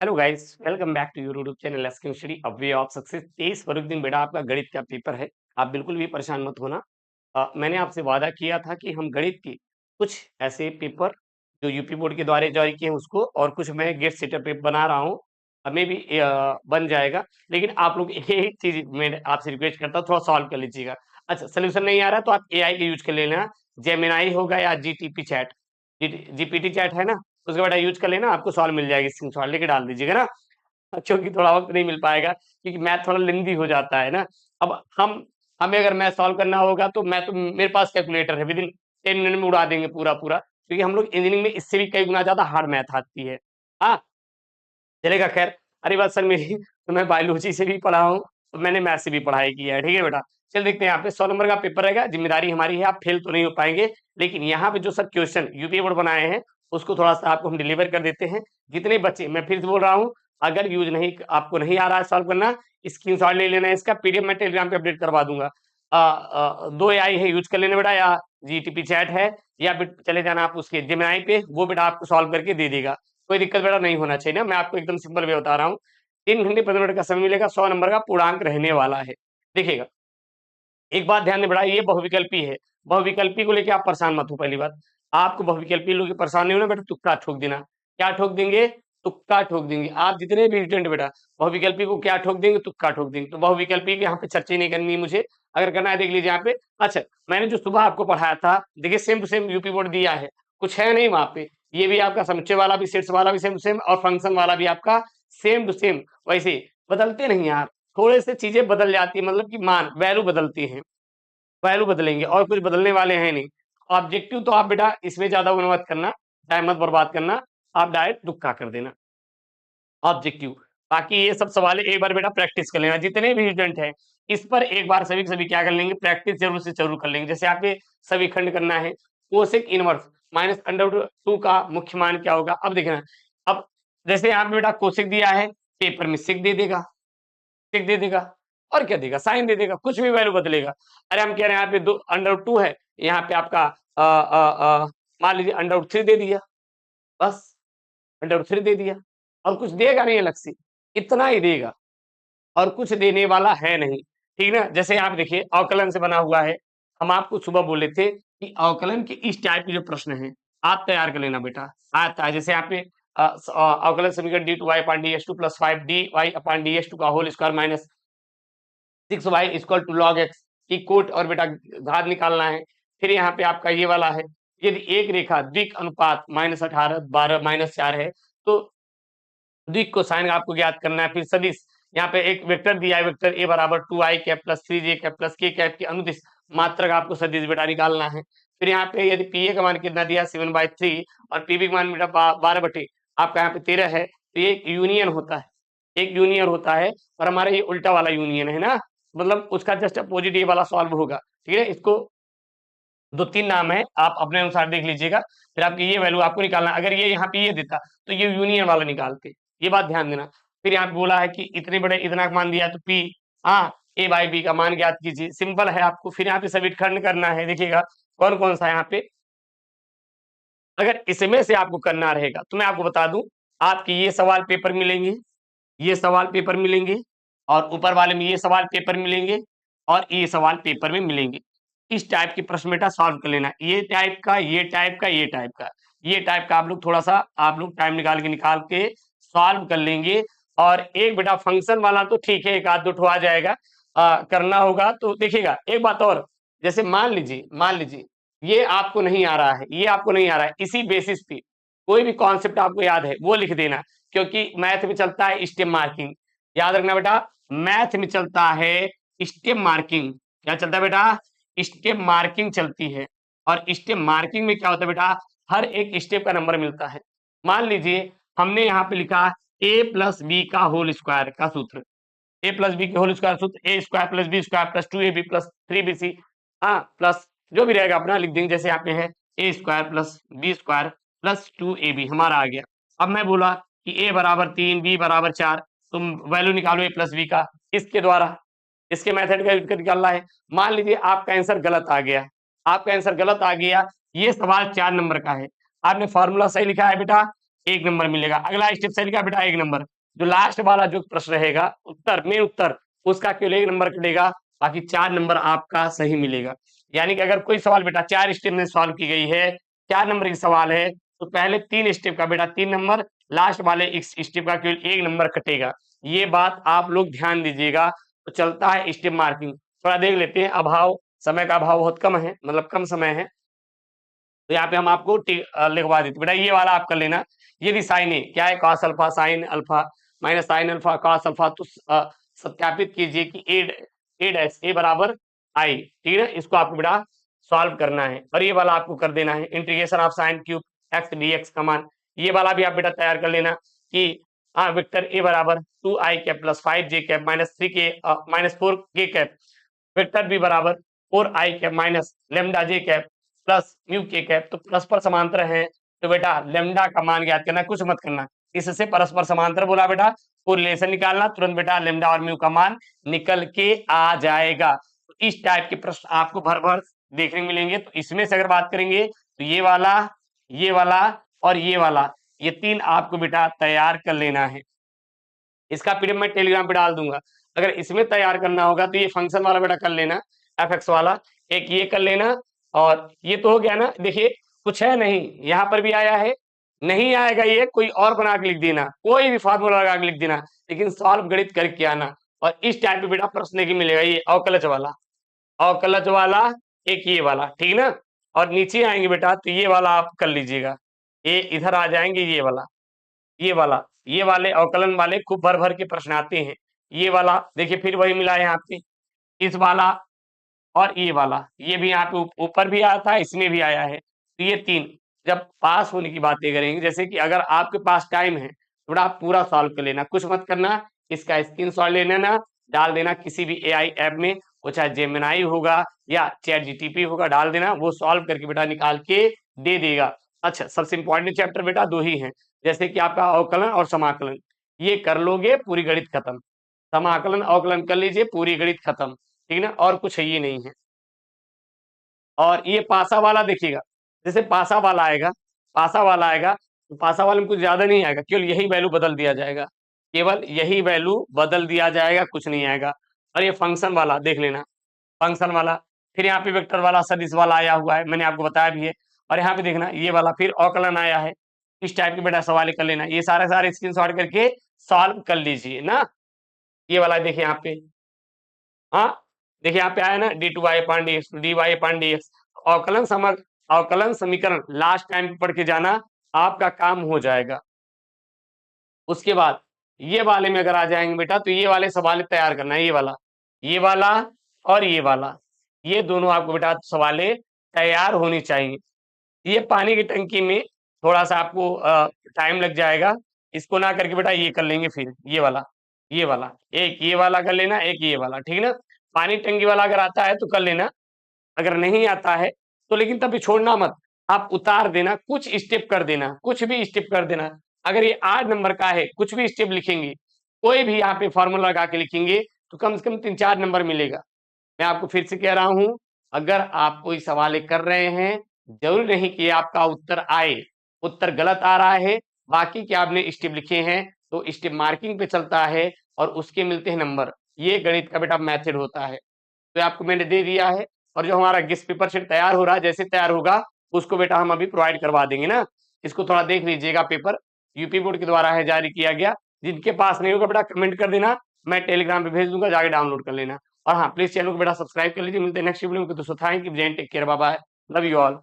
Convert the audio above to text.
Hello guys, welcome back to your YouTube channel SQ study a way of success. 23 फरवरी के दिन बेटा आपका गणित का पेपर है। आप बिल्कुल भी परेशान मत होना। मैंने आपसे वादा किया था कि हम गणित की कुछ ऐसे पेपर जो यूपी बोर्ड के द्वारा जारी किए हैं उसको, और कुछ मैं गेट सेटअप पेपर बना रहा हूँ। हमें भी बन जाएगा, लेकिन आप लोग एक चीज मैं आपसे रिक्वेस्ट करता हूँ, थोड़ा सॉल्व कर लीजिएगा। अच्छा, सोल्यूशन नहीं आ रहा तो आप एआई का यूज कर लेना। जेमिनाई होगा या जीटीपी चैट, जीपीटी चैट है ना, उसके बाद यूज कर लेना, आपको सॉल्व मिल जाएगी। स्क्रीनशॉट लेके डाल दीजिएगा ना, क्योंकि थोड़ा वक्त नहीं मिल पाएगा, क्योंकि मैथ थोड़ा लेंदी हो जाता है ना। अब हमें अगर मैथ सॉल्व करना होगा तो मैं तो मेरे पास कैलकुलेटर है, विद इन 10 मिनट में उड़ा देंगे पूरा पूरा, क्योंकि हम लोग इंजीनियरिंग में इससे भी कई गुना ज्यादा हार्ड मैथ आती है। हाँ, चलेगा खैर। अरे बात सर मेरी, तो मैं बायोलॉजी से भी पढ़ा हूँ, तो मैंने मैथ से भी पढ़ाई किया है। ठीक है बेटा, चल देखते हैं। यहाँ पे 100 नंबर का पेपर रहेगा, जिम्मेदारी हमारी है, आप फेल तो नहीं हो पाएंगे, लेकिन यहाँ पे जो सब क्वेश्चन यूपी बोर्ड बनाए हैं उसको थोड़ा सा आपको हम डिलीवर कर देते हैं। जितने बच्चे, मैं फिर से बोल रहा हूँ, अगर यूज नहीं आपको नहीं आ रहा है सॉल्व करना, स्क्रीनशॉट ले लेना है इसका, पीडीएफ मैं टेलीग्राम पे अपडेट करवा दूंगा। दो एआई है, यूज कर लेना बेटा, या जीटीपी चैट है, या फिर चले जाना आप उसके जेमिनाई पे, वो बेटा आपको सॉल्व करके दे देगा। कोई दिक्कत बेटा नहीं होना चाहिए ना, मैं आपको एकदम सिंपल वे बता रहा हूँ। 3 घंटे 15 मिनट का समय मिलेगा, 100 नंबर का पूर्णांक रहने वाला है। देखिएगा, एक बात ध्यान में बढ़ा, ये बहुविकल्पी है। बहुविकल्पी को लेके आप परेशान मत हो। पहली बात, आपको बहुविकल्पी लोग परेशान नहीं होना बेटा, तुक्का ठोक देना। क्या ठोक देंगे? तुक्का ठोक देंगे। आप जितने भी स्टूडेंट बेटा बहुविकल्पी को क्या ठोक देंगे? तुक्का ठोक देंगे। तो बहुविकल्पी की यहाँ पे चर्चा नहीं करनी है मुझे, अगर करना है देख लीजिए यहाँ पे। अच्छा, मैंने जो सुबह आपको पढ़ाया था, देखिए same to same UP board दिया है, कुछ है नहीं वहां पे। ये भी आपका समुच्चय वाला भी, सेट्स वाला भी सेम टू सेम, और फंक्शन वाला भी आपका सेम टू सेम। वैसे बदलते नहीं यार, थोड़े से चीजें बदल जाती है, मतलब कि मान वैल्यू बदलती है, वैल्यू बदलेंगे और कुछ बदलने वाले हैं नहीं। ऑब्जेक्टिव तो आप बेटा इसमें ज्यादा वो मत करना, टाइम मत बर्बाद करना, आप डायरेक्ट तुक्का कर देना ऑब्जेक्टिव। बाकी ये सब सवाल एक बार बेटा प्रैक्टिस कर लेना, जितने भी स्टूडेंट हैं इस पर एक बार सभी के सभी क्या कर लेंगे, प्रैक्टिस जरूर से जरूर कर लेंगे। जैसे आप ये सभी खंड करना है, कोसेक इनवर्स माइनस अंडर 2 का मुख्य मान क्या होगा, अब देखना। अब जैसे यहाँ पे बेटा कोसेक दिया है, पेपर में सेक दे देगा, सेक दे देगा, और क्या देगा, साइन दे देगा, कुछ भी वैल्यू बदलेगा। अरे हम कह रहे हैं यहाँ पे अंडर 2 है, यहाँ पे आपका मान लीजिए अंडर 3 दे दिया, बस अंडर 3 दे दिया, और कुछ देगा नहीं अलग से, इतना ही देगा, और कुछ देने वाला है नहीं। ठीक ना। जैसे आप देखिए अवकलन से बना हुआ है, हम आपको सुबह बोले थे कि अवकलन के इस टाइप के जो प्रश्न हैं आप तैयार कर लेना बेटा, आता है। जैसे यहाँ पे अवकलन समीकरण d2y/ds2 + 5dy/ds2 का whole square minus 6y equal to log x की कोट, और बेटा घात निकालना है। फिर यहाँ पे आपका ये वाला है, यदि एक रेखा द्विक अनुपात -18 12 -4 है तो द्विक को साइन आपको ज्ञात करना है। फिर सदिश, यहाँ पे एक वेक्टर दिया है, वेक्टर a बराबर 2i cap plus 3j cap plus k cap की अनुदिश मात्रक आपको सदिश बेटा निकालना है। फिर यहाँ पे यदि pa का मान कितना दिया 7/3, और pb का मान बेटा 12 आपका यहाँ पे 13 है, तो ये एक यूनियन होता है, एक यूनियन होता है। और हमारा ये उल्टा वाला यूनियन है ना, मतलब उसका जस्ट अपोजिट ये वाला सॉल्व होगा। ठीक है, इसको 2-3 नाम है, आप अपने अनुसार देख लीजिएगा। फिर आपकी ये वैल्यू आपको निकालना, अगर ये यहाँ पे ये देता तो ये यूनियन वाला निकालते, ये बात ध्यान देना। फिर यहाँ पे बोला है कि इतने बड़े इतना मान दिया तो p, हाँ, a/b का मान ज्ञात कीजिए, सिंपल है आपको। फिर यहाँ पे सभी खंड करना है, देखिएगा कौन कौन सा यहाँ पे। अगर इसमें से आपको करना रहेगा तो मैं आपको बता दूं, आपके ये सवाल पेपर मिलेंगे, ये सवाल पेपर मिलेंगे, और ऊपर वाले में ये सवाल पेपर मिलेंगे, और ये सवाल पेपर में मिलेंगे। इस टाइप के प्रश्न बेटा सॉल्व कर लेना, ये टाइप का, ये टाइप का, ये टाइप का, ये टाइप का आप लोग थोड़ा सा आप लोग टाइम निकाल के सॉल्व कर लेंगे। और एक बेटा फंक्शन वाला तो ठीक है, एक आध दो ठो आ जाएगा, करना होगा तो देखिएगा। एक बात और, जैसे मान लीजिए ये आपको नहीं आ रहा है, ये आपको नहीं आ रहा है, इसी बेसिस पे कोई भी कॉन्सेप्ट आपको याद है वो लिख देना, क्योंकि मैथ में चलता है स्टेप मार्किंग। याद रखना बेटा, मैथ में चलता है स्टेप मार्किंग। क्या चलता है बेटा? स्टेप मार्किंग चलती है। और स्टेप मार्किंग में क्या होता है बेटा, हर एक स्टेप का नंबर मिलता है। मान लीजिए हमने यहाँ पे लिखा a + b का होल स्क्वायर का सूत्र, a + b के होल स्क्वायर सूत्र a² + b² + 2ab + 3bc, हाँ, प्लस जो भी रहेगा अपना लिख देंगे। जैसे यहाँ पे है a² + b² + 2ab हमारा आ गया। अब मैं बोला कि a बराबर 3, b बराबर 4, तुम वैल्यू निकालो a + b का, इसके द्वारा इसके मेथड का यूज कर निकालना है। मान लीजिए आपका आंसर गलत आ गया, आपका आंसर गलत आ गया, ये सवाल 4 नंबर का है, आपने फॉर्मूला सही लिखा है बेटा, 1 नंबर मिलेगा। अगला स्टेप सही लिखा बेटा, 1 नंबर। जो लास्ट वाला जो प्रश्न रहेगा उत्तर मेन उत्तर, उसका केवल 1 नंबर कटेगा, बाकी 4 नंबर आपका सही मिलेगा। यानी कि अगर कोई सवाल बेटा 4 स्टेप में सॉल्व की गई है, 4 नंबर की सवाल है, तो पहले 3 स्टेप का बेटा 3 नंबर, लास्ट वाले इस स्टेप का केवल 1 नंबर कटेगा। ये बात आप लोग ध्यान दीजिएगा। तो चलता है स्टेप मार्किंग, थोड़ा देख लेते हैं। अभाव, समय का अभाव बहुत कम है, मतलब कम समय है, तो यहाँ पे हम आपको लिखवा देते बेटा। ये वाला आप कर लेना। यदि साइन ए क्या है, cos alpha sine alpha minus sine alpha cos alpha, तो सत्यापित कीजिए कि ए डैश ए बराबर आई, ठीक है। इसको आपको बेटा सॉल्व करना है, और ये वाला आपको कर देना है integration of sine cube x D x का मान। ये वाला भी आप बेटा तैयार कर लेना कि हाँ वेक्टर ए बराबर 2i cap plus 5j cap minus 3k minus 4k cap, vector B बराबर 4i cap minus lambda J cap plus mu K cap. तो परस्पर समांतर है, तो बेटा लेमडा का मान ज्ञात करना, कुछ मत करना। इससे परस्पर समांतर बोला बेटा, कोरिलेशन निकालना, तुरंत बेटा लेमडा और म्यू का मान निकल के आ जाएगा। तो इस टाइप के प्रश्न आपको भर भर देखने को मिलेंगे। तो इसमें से अगर बात करेंगे तो ये वाला और ये वाला, ये 3 आपको बेटा तैयार कर लेना है। इसका पीडीएफ मैं टेलीग्राम पे डाल दूंगा। अगर इसमें तैयार करना होगा तो ये फंक्शन वाला बेटा कर लेना, एफ वाला एक ये कर लेना। और ये तो हो गया ना, देखिए कुछ है नहीं, यहाँ पर भी आया है, नहीं आएगा ये कोई और बना के लिख देना, कोई भी फार्मूला लगा के लिख देना, लेकिन सॉल्व गणित करके आना। और इस टाइप पे बेटा प्रश्न की मिलेगा, ये अवकलज वाला एक ये वाला, ठीक ना। और नीचे आएंगे बेटा तो ये वाला आप कर लीजिएगा, ये इधर आ जाएंगे, ये वाले अवकलन वाले खूब भर भर के प्रश्न आते हैं। ये वाला देखिए फिर वही मिला है यहाँ पे, इस वाला और ये वाला, ये भी यहाँ पे ऊपर भी आता है, इसमें भी आया है। तो ये 3 जब पास होने की बातें करेंगे, जैसे कि अगर आपके पास टाइम है थोड़ा, आप पूरा सॉल्व कर लेना, कुछ मत करना। इसका स्क्रीनशॉट ले लेना, डाल देना किसी भी एआई ऐप में, वो चाहे जेमिनाई होगा या चैट जीटीपी होगा, डाल देना, वो सॉल्व करके बेटा निकाल के दे देगा। अच्छा, सबसे इंपॉर्टेंट चैप्टर बेटा 2 ही हैं, जैसे कि आपका अवकलन और समाकलन, ये कर लोगे पूरी गणित खत्म। समाकलन अवकलन कर लीजिए, पूरी गणित खत्म, ठीक ना, और कुछ है ये नहीं है। और ये पासा वाला देखिएगा, जैसे पासा वाला आएगा तो पासा वाले में कुछ ज्यादा नहीं आएगा, केवल यही वैल्यू बदल दिया जाएगा, केवल यही वैल्यू बदल दिया जाएगा, कुछ नहीं आएगा। और ये फंक्शन वाला देख लेना, फंक्शन वाला, फिर यहाँ पे वेक्टर वाला सदिश वाला आया हुआ है, मैंने आपको बताया भी है। और यहाँ पे देखना ये वाला फिर अवकलन आया है। इस टाइप के बेटा सवाल कर लेना, ये सारे स्क्रीनशॉट करके सॉल्व कर लीजिए ना। ये वाला देखिए यहाँ पे, हाँ देखिए यहाँ पे आया ना d2y अपान dx, dy अपान dx, अवकलन समीकरण लास्ट टाइम पढ़ के जाना, आपका काम हो जाएगा। उसके बाद ये वाले में अगर आ जाएंगे बेटा, तो ये वाले सवाल तैयार करना है, ये वाला और ये वाला, ये दोनों आपको बेटा सवाले तैयार होनी चाहिए। ये पानी की टंकी में थोड़ा सा आपको टाइम लग जाएगा, इसको ना करके बेटा ये कर लेंगे, फिर ये वाला एक ये वाला कर लेना, एक ये वाला, ठीक ना। पानी टंकी वाला अगर आता है तो कर लेना, अगर नहीं आता है तो लेकिन तभी छोड़ना मत, आप उतार देना, कुछ स्टेप कर देना, कुछ भी स्टेप कर देना। अगर ये 8 नंबर का है, कुछ भी स्टेप लिखेंगे, कोई भी यहाँ पे फॉर्मूला लगा के लिखेंगे, तो कम से कम 3-4 नंबर मिलेगा। मैं आपको फिर से कह रहा हूं, अगर आप कोई सवाल कर रहे हैं, जरूरी नहीं कि आपका उत्तर आए, उत्तर गलत आ रहा है, बाकी के आपने स्टेप लिखे हैं, तो स्टेप मार्किंग पे चलता है और उसके मिलते हैं नंबर। ये गणित का बेटा मेथड होता है, तो आपको मैंने दे दिया है। और जो हमारा गेस्ट पेपर शीट तैयार हो रहा है, जैसे तैयार होगा उसको बेटा हम अभी प्रोवाइड करवा देंगे ना। इसको थोड़ा देख लीजिएगा, पेपर यूपी बोर्ड के द्वारा है जारी किया गया। जिनके पास नहीं होगा बेटा कमेंट कर देना, मैं टेलीग्राम पे भेज दूंगा, जाके डाउनलोड कर लेना। और हाँ प्लीज चैनल को बेटा सब्सक्राइब कर लीजिए। मिलते हैं नेक्स्ट वीडियो में। तो thank you, take care, bye bye, love you all.